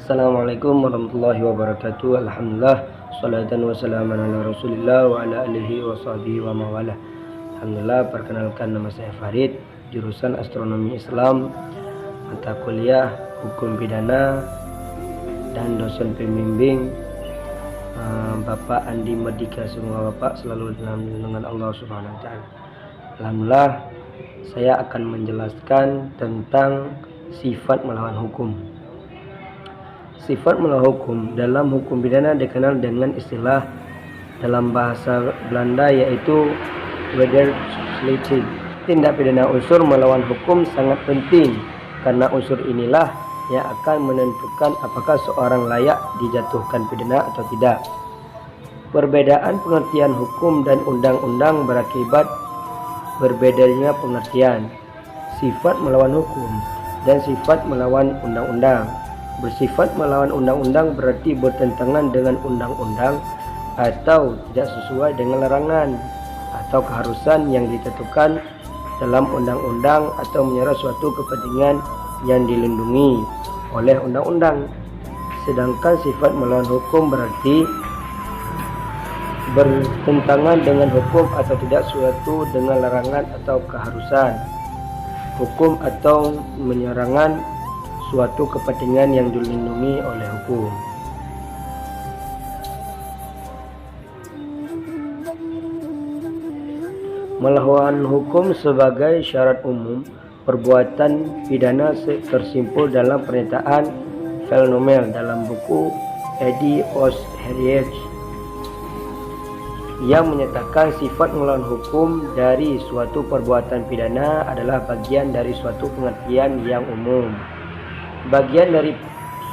Assalamualaikum warahmatullahi wabarakatuh. Alhamdulillah, salatan wassalaman ala rasulillah wa ala alihi wa sahbihi wa mawalah. Alhamdulillah, perkenalkan nama saya Farid, jurusan astronomi Islam, mata kuliah hukum pidana, dan dosen pembimbing Bapak Andi Merdika. Semoga Bapak selalu dalam lindungan Allah Subhanahu wa taala. Alhamdulillah, saya akan menjelaskan tentang sifat melawan hukum. Sifat melawan hukum dalam hukum pidana dikenal dengan istilah dalam bahasa Belanda yaitu wederslichting. Tindak pidana unsur melawan hukum sangat penting karena unsur inilah yang akan menentukan apakah seorang layak dijatuhkan pidana atau tidak. Perbedaan pengertian hukum dan undang-undang berakibat berbedanya pengertian sifat melawan hukum dan sifat melawan undang-undang. Bersifat melawan undang-undang berarti bertentangan dengan undang-undang atau tidak sesuai dengan larangan atau keharusan yang ditentukan dalam undang-undang atau menyerang suatu kepentingan yang dilindungi oleh undang-undang. Sedangkan sifat melawan hukum berarti bertentangan dengan hukum atau tidak suatu dengan larangan atau keharusan hukum atau menyerangan suatu kepentingan yang dilindungi oleh hukum. Melawan hukum sebagai syarat umum perbuatan pidana tersimpul dalam pernyataan Fellnomel dalam buku Edi Osheriech yang menyatakan sifat melawan hukum dari suatu perbuatan pidana adalah bagian dari suatu pengertian yang umum. Bagian dari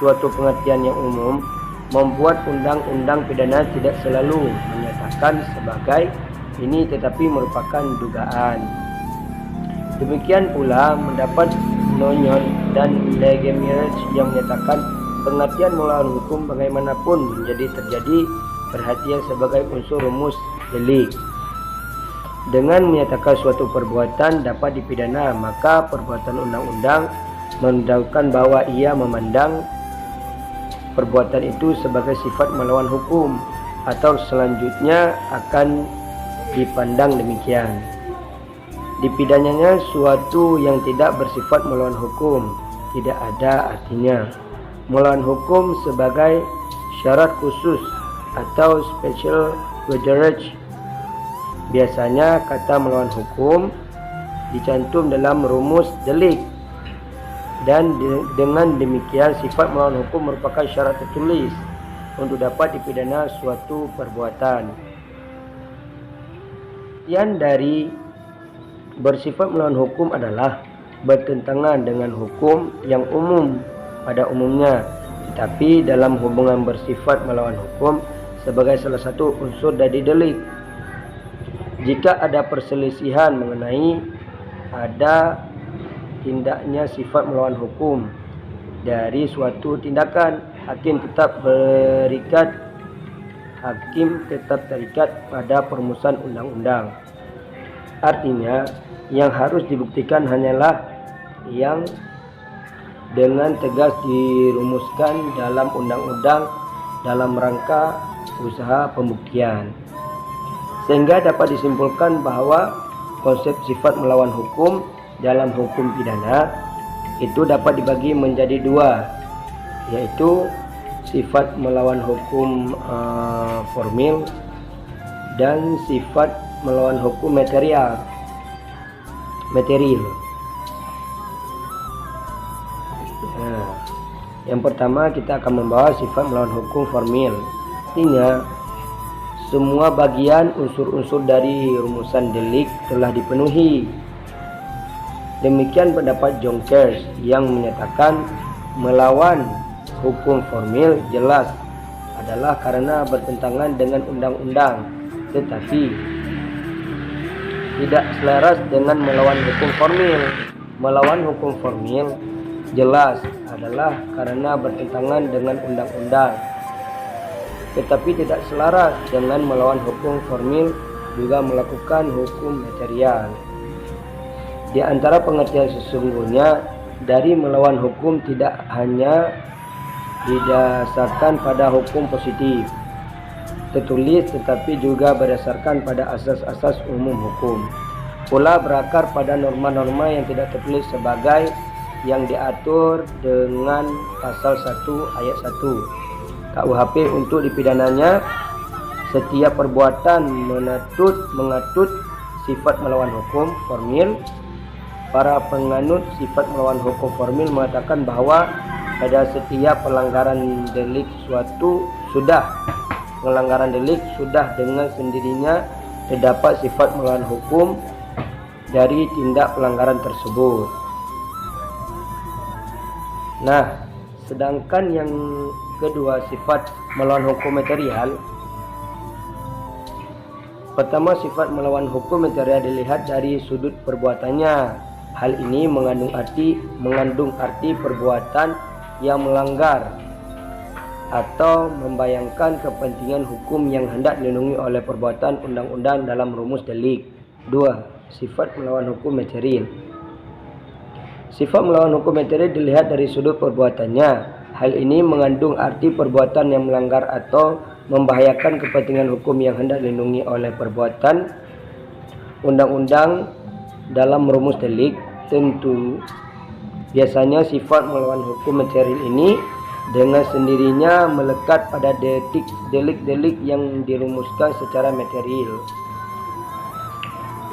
suatu pengertian yang umum membuat undang-undang pidana tidak selalu menyatakan sebagai ini tetapi merupakan dugaan. Demikian pula mendapat Noyon dan Legemirage yang menyatakan pengertian melawan hukum bagaimanapun menjadi terjadi perhatian sebagai unsur rumus delik. Dengan menyatakan suatu perbuatan dapat dipidana, maka perbuatan undang-undang mendaukan bahwa ia memandang perbuatan itu sebagai sifat melawan hukum atau selanjutnya akan dipandang demikian. Dipidananya suatu yang tidak bersifat melawan hukum tidak ada artinya. Melawan hukum sebagai syarat khusus atau special wederage. Biasanya kata melawan hukum dicantum dalam rumus delik. Dan dengan demikian sifat melawan hukum merupakan syarat tertulis untuk dapat dipidana suatu perbuatan. Yang dari bersifat melawan hukum adalah bertentangan dengan hukum yang umum pada umumnya, tetapi dalam hubungan bersifat melawan hukum sebagai salah satu unsur dari delik. Jika ada perselisihan mengenai ada tindaknya sifat melawan hukum dari suatu tindakan, hakim tetap terikat pada perumusan undang-undang. Artinya yang harus dibuktikan hanyalah yang dengan tegas dirumuskan dalam undang-undang dalam rangka usaha pembuktian, sehingga dapat disimpulkan bahwa konsep sifat melawan hukum dalam hukum pidana itu dapat dibagi menjadi dua, yaitu sifat melawan hukum formil dan sifat melawan hukum material. Nah, yang pertama kita akan membahas sifat melawan hukum formil. Artinya semua bagian unsur-unsur dari rumusan delik telah dipenuhi. Demikian pendapat Jonkers yang menyatakan melawan hukum formil jelas adalah karena bertentangan dengan undang-undang, tetapi tidak selaras dengan melawan hukum formil. Melawan hukum formil jelas adalah karena bertentangan dengan undang-undang, tetapi tidak selaras dengan melawan hukum formil juga melakukan hukum material. Di antara pengertian sesungguhnya dari melawan hukum tidak hanya didasarkan pada hukum positif tertulis tetapi juga berdasarkan pada asas-asas umum hukum. Pula berakar pada norma-norma yang tidak tertulis sebagai yang diatur dengan pasal 1 ayat 1 KUHP untuk dipidananya setiap perbuatan mengatut sifat melawan hukum formil. Para penganut sifat melawan hukum formil mengatakan bahwa pada setiap pelanggaran delik sudah dengan sendirinya terdapat sifat melawan hukum dari tindak pelanggaran tersebut. Nah, sedangkan yang kedua sifat melawan hukum material. Pertama, sifat melawan hukum material dilihat dari sudut perbuatannya. Hal ini mengandung arti perbuatan yang melanggar atau membayangkan kepentingan hukum yang hendak dilindungi oleh perbuatan undang-undang dalam rumus delik. 2. Sifat melawan hukum material. Sifat melawan hukum material dilihat dari sudut perbuatannya. Hal ini mengandung arti perbuatan yang melanggar atau membahayakan kepentingan hukum yang hendak dilindungi oleh perbuatan undang-undang dalam rumus delik. Tentu biasanya sifat melawan hukum material ini dengan sendirinya melekat pada delik-delik yang dirumuskan secara material.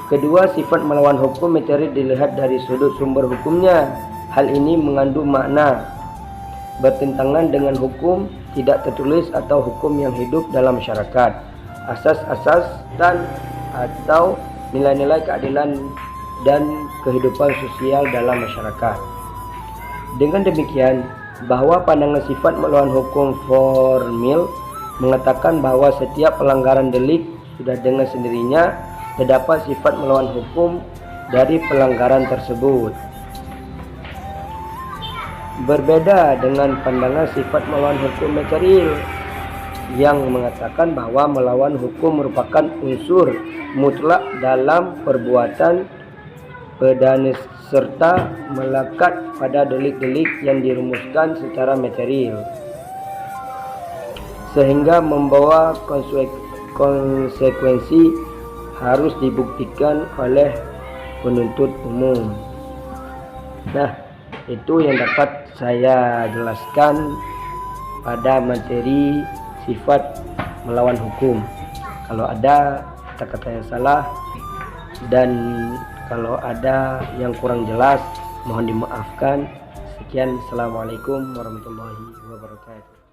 Kedua, sifat melawan hukum material dilihat dari sudut sumber hukumnya. Hal ini mengandung makna bertentangan dengan hukum tidak tertulis atau hukum yang hidup dalam masyarakat, asas-asas dan atau nilai-nilai keadilan dan kehidupan sosial dalam masyarakat. Dengan demikian, bahwa pandangan sifat melawan hukum formil mengatakan bahwa setiap pelanggaran delik sudah dengan sendirinya terdapat sifat melawan hukum dari pelanggaran tersebut. Berbeda dengan pandangan sifat melawan hukum material yang mengatakan bahwa melawan hukum merupakan unsur mutlak dalam perbuatan pidana serta melekat pada delik-delik yang dirumuskan secara material sehingga membawa konsekuensi harus dibuktikan oleh penuntut umum. Nah, itu yang dapat saya jelaskan pada materi sifat melawan hukum. Kalau ada kata-kata yang salah dan kalau ada yang kurang jelas mohon dimaafkan. Sekian, assalamualaikum warahmatullahi wabarakatuh.